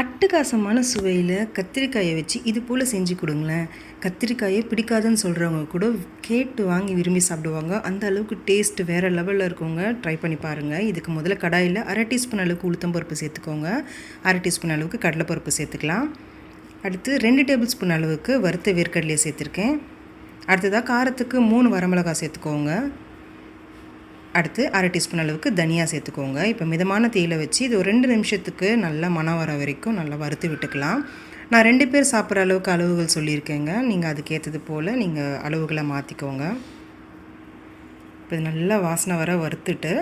அட்டகாசமான சுவையில் கத்திரிக்காயை வச்சு இது போல் செஞ்சு கொடுங்களேன். கத்திரிக்காயை பிடிக்காதுன்னு சொல்கிறவங்க கூட கேட்டு வாங்கி விரும்பி சாப்பிடுவாங்க. அந்த அளவுக்கு டேஸ்ட் வேறு லெவலில் இருக்கவங்க ட்ரை பண்ணி பாருங்கள். இதுக்கு முதல்ல கடாயில் 1/2 டீஸ்பூன் அளவுக்கு உளுத்தம்பருப்பு சேர்த்துக்கோங்க. 1/2 டீஸ்பூன் அளவுக்கு கடலைப்பருப்பு சேர்த்துக்கலாம். அடுத்து 2 டேபிள் ஸ்பூன் அளவுக்கு வறுத்த வேர்க்கடலையை சேர்த்துருக்கேன். அடுத்ததாக காரத்துக்கு 3 வரமிளகாய் சேர்த்துக்கோங்க. அடுத்து 1/2 டீஸ்பூன் அளவுக்கு தனியா சேர்த்துக்கோங்க. இப்போ மிதமான தீயில வச்சு இது ஒரு 2 நிமிஷத்துக்கு நல்லா மணம் வர வரைக்கும் நல்லா வறுத்து விட்டுக்கலாம். நான் 2 பேர் சாப்பிட்ற அளவுக்கு அளவுகள் சொல்லியிருக்கேங்க. நீங்கள் அதுக்கேற்றது போல் நீங்கள் அளவுகளை மாற்றிக்கோங்க. இப்போ இது நல்லா வாசனை வர வறுத்துட்டு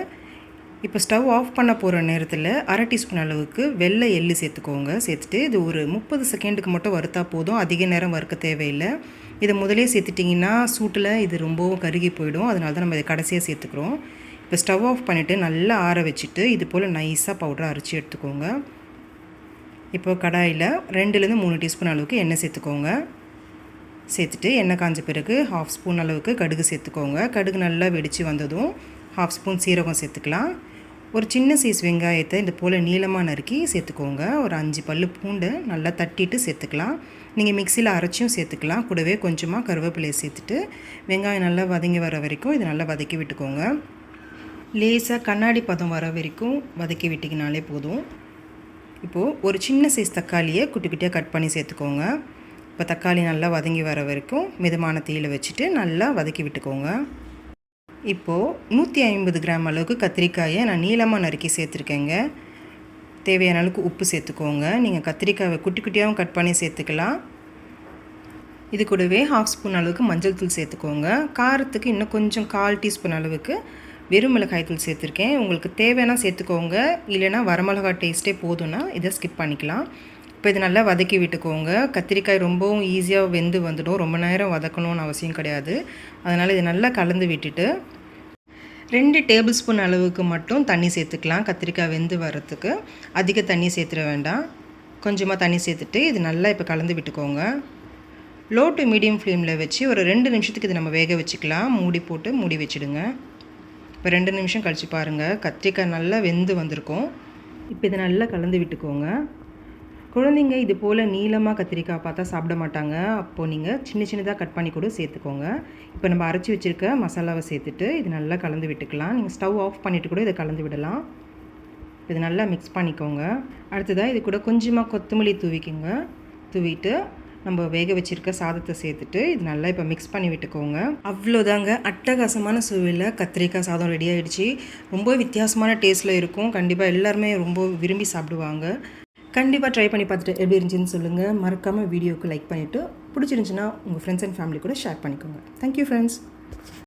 இப்போ ஸ்டவ் ஆஃப் பண்ண போகிற நேரத்தில் 1/2 டீஸ்பூன் அளவுக்கு வெள்ளை எள்ளு சேர்த்துக்கோங்க. சேர்த்துட்டு இது ஒரு 30 செகண்டுக்கு மட்டும் வறுத்தா போதும். அதிக நேரம் வறுக்க தேவையில்லை. இதை முதலே சேர்த்துட்டிங்கன்னா சூட்டில் இது ரொம்பவும் கருகி போயிடும். அதனால தான் நம்ம இதை கடைசியாக சேர்த்துக்கிறோம். இப்போ ஸ்டவ் ஆஃப் பண்ணிவிட்டு நல்லா ஆற வச்சுட்டு இது போல் நைஸாக பவுடரை அரைச்சி எடுத்துக்கோங்க. இப்போ கடாயில் 2லேருந்து 3 டீஸ்பூன் அளவுக்கு எண்ணெய் சேர்த்துக்கோங்க. சேர்த்துட்டு எண்ணெய் காஞ்ச பிறகு 1/2 ஸ்பூன் அளவுக்கு கடுகு சேர்த்துக்கோங்க. கடுகு நல்லா வெடித்து வந்ததும் 1/2 ஸ்பூன் சீரகம் சேர்த்துக்கலாம். ஒரு சின்ன சைஸ் வெங்காயத்தை இது போல் நீளமாக நறுக்கி சேர்த்துக்கோங்க. ஒரு 5 பல்லு பூண்டை நல்லா தட்டிட்டு சேர்த்துக்கலாம். நீங்கள் மிக்சியில் அரைச்சியும் சேர்த்துக்கலாம். கூடவே கொஞ்சமாக கருவேப்பிலையை சேர்த்துட்டு வெங்காயம் நல்லா வதங்கி வர வரைக்கும் இது நல்லா வதக்கி விட்டுக்கோங்க. லேசாக கண்ணாடி பதம் வர வரைக்கும் வதக்கி விட்டிங்கனாலே போதும். இப்போது ஒரு சின்ன சைஸ் தக்காளியை குட்டி குட்டியாக கட் பண்ணி சேர்த்துக்கோங்க. இப்போ தக்காளி நல்லா வதங்கி வர வரைக்கும் மிதமான தீயில் வச்சுட்டு நல்லா வதக்கி விட்டுக்கோங்க. இப்போது 150 கிராம் அளவுக்கு கத்திரிக்காயை நான் நீளமாக நறுக்கி சேர்த்துருக்கேங்க. தேவையான அளவுக்கு உப்பு சேர்த்துக்கோங்க. நீங்கள் கத்திரிக்காயை குட்டி குட்டியாகவும் கட் பண்ணி சேர்த்துக்கலாம். இது கூடவே 1/2 ஸ்பூன் அளவுக்கு மஞ்சள் தூள் சேர்த்துக்கோங்க. காரத்துக்கு இன்னும் கொஞ்சம் 1/4 டீஸ்பூன் அளவுக்கு வெறும் மிளகாய் தூள் சேர்த்துருக்கேன். உங்களுக்கு தேவைன்னா சேர்த்துக்கோங்க. இல்லைனா வரமிளகாய் டேஸ்ட்டே போதும்னா இதை ஸ்கிப் பண்ணிக்கலாம். இப்போ இது நல்லா வதக்கி விட்டுக்கோங்க. கத்திரிக்காய் ரொம்பவும் ஈஸியாக வெந்து வந்துடும். ரொம்ப நேரம் வதக்கணும்னு அவசியம் கிடையாது. அதனால் இதை நல்லா கலந்து விட்டுட்டு 2 டேபிள் ஸ்பூன் அளவுக்கு மட்டும் தண்ணி சேர்த்துக்கலாம். கத்திரிக்காய் வெந்து வரத்துக்கு அதிக தண்ணி சேர்த்துட வேண்டாம். கொஞ்சமாக தண்ணி சேர்த்துட்டு இது நல்லா இப்போ கலந்து விட்டுக்கோங்க. லோ டு மீடியம் ஃப்ளேமில் வச்சு ஒரு 2 நிமிஷத்துக்கு இது நம்ம வேக வச்சுக்கலாம். மூடி போட்டு மூடி வச்சுடுங்க. இப்போ 2 நிமிஷம் கழித்து பாருங்கள், கத்திரிக்காய் நல்லா வெந்து வந்திருக்கும். இப்போ இதை நல்லா கலந்து விட்டுக்கோங்க. குழந்தைங்க இது போல் நீளமாக கத்திரிக்காய் பார்த்தா சாப்பிட மாட்டாங்க. அப்போது நீங்கள் சின்ன சின்னதாக கட் பண்ணி கூட சேர்த்துக்கோங்க. இப்போ நம்ம அரைச்சி வச்சுருக்க மசாலாவை சேர்த்துட்டு இது நல்லா கலந்து விட்டுக்கலாம். நீங்கள் ஸ்டவ் ஆஃப் பண்ணிவிட்டு கூட இதை கலந்து விடலாம். இது நல்லா மிக்ஸ் பண்ணிக்கோங்க. அடுத்ததாக இது கூட கொஞ்சமாக கொத்தமல்லி தூவிக்கோங்க. தூவிட்டு நம்ம வேக வச்சுருக்க சாதத்தை சேர்த்துட்டு இது நல்லா இப்போ மிக்ஸ் பண்ணி விட்டுக்கோங்க. அவ்வளோதாங்க, அட்டகாசமான சுவையில் கத்திரிக்காய் சாதம் ரெடி ஆகிடுச்சு. ரொம்ப வித்தியாசமான டேஸ்ட்டில் இருக்கும். கண்டிப்பாக எல்லாருமே ரொம்ப விரும்பி சாப்பிடுவாங்க. கண்டிப்பாக ட்ரை பண்ணி பார்த்துட்டு எப்படி இருந்துச்சுன்னு சொல்லுங்கள். மறக்காமல் வீடியோவுக்கு லைக் பண்ணிவிட்டு பிடிச்சிருந்துச்சின்னா உங்கள் ஃப்ரெண்ட்ஸ் அண்ட் ஃபேமிலி கூட ஷேர் பண்ணிக்கோங்க. Thank you friends.